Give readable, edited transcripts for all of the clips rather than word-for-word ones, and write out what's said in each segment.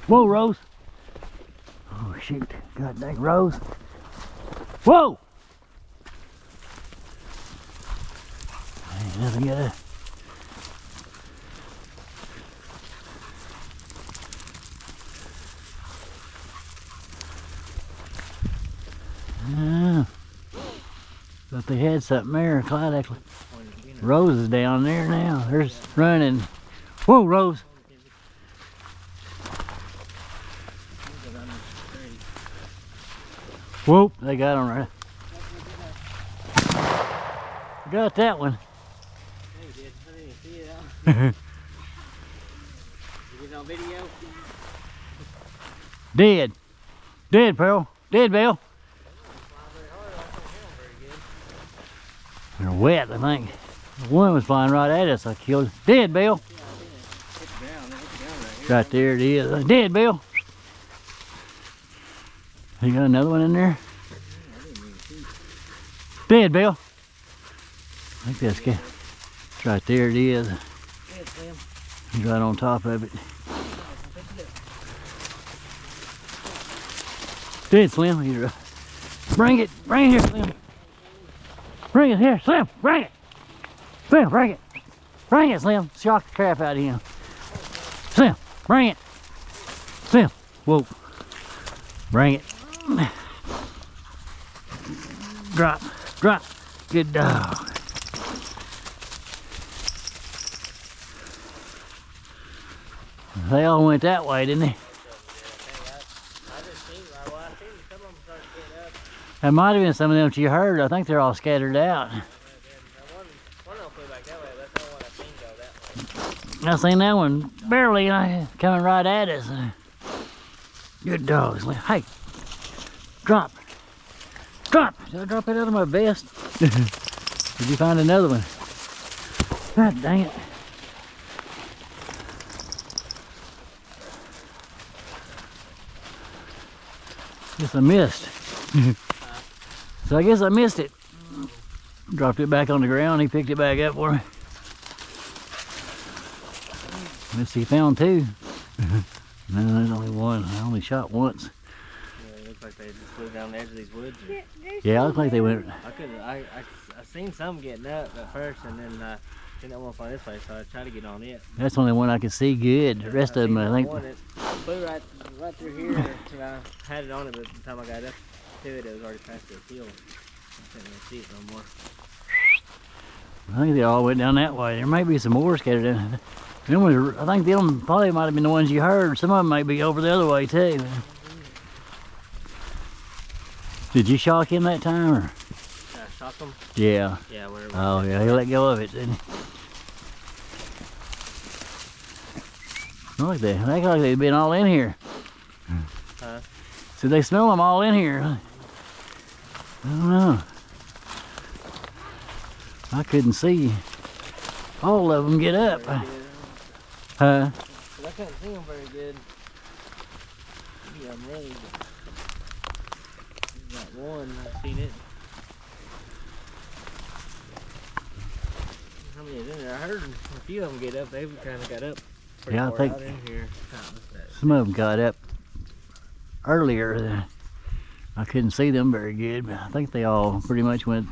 Whoa, Rose. Oh, shoot. God dang, Rose. Whoa! Ain't nothing yet. Thought they had something there. Clyde actually. Rose is down there now. There's running. Whoa, Rose. Whoop, they got on right. Got that one. You get on video? Dead. Dead, Pearl. Dead, Bill. They're wet, I think. One was flying right at us. I killed it. Dead, Bill. Right there it is. Dead, Bill. You got another one in there? Dead, Bill. I think that's good. It's right there it is. He's right on top of it. Dead, Slim. He's right. Bring it. Bring it here, Slim. Bring it here, Slim. Bring it. Slim, bring it. Bring it, Slim. Shock the crap out of him. Slim, bring it. Slim. Whoa. Bring it. Drop. Drop. Good dog. They all went that way, didn't they? That might have been some of them that you heard. I think they're all scattered out. I seen that one barely coming right at us. Good dogs. Hey, drop. Drop. Did I drop it out of my vest? Did you find another one? God dang it. Guess I missed. So I guess I missed it. Dropped it back on the ground. He picked it back up for me. Let's see, found two. No, there's only one. I only shot once. Yeah, it looks like they just flew down the edge of these woods. Yeah, it looked like they went. I seen some getting up at first, and then didn't want to find this place, so I tried to get on it. That's the only one I could see good. The rest of them, I think. One that flew right through here, and I had it on it, but by the time I got up to it, it was already past the field. I couldn't really see it no more. I think they all went down that way. There might be some more scattered in. I think them probably might have been the ones you heard. Some of them might be over the other way too. Did you shock him that time, or? Shock him? Yeah. Yeah. Wherever. Oh yeah, he let go of it, didn't he? Look, they act like they've been all in here. Huh? So they smell them all in here. I don't know. I couldn't see all of them get up. Huh? But I couldn't see them very good. Yeah, I'm ready. Got one, I've seen it. How many is in there? I heard a few of them get up. They kind of got up pretty Yeah, I far think out in here. some of them got up earlier. I couldn't see them very good, but I think they all pretty much went.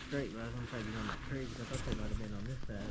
Straight, but I was gonna try to get on that tree because I thought they might have been on this side.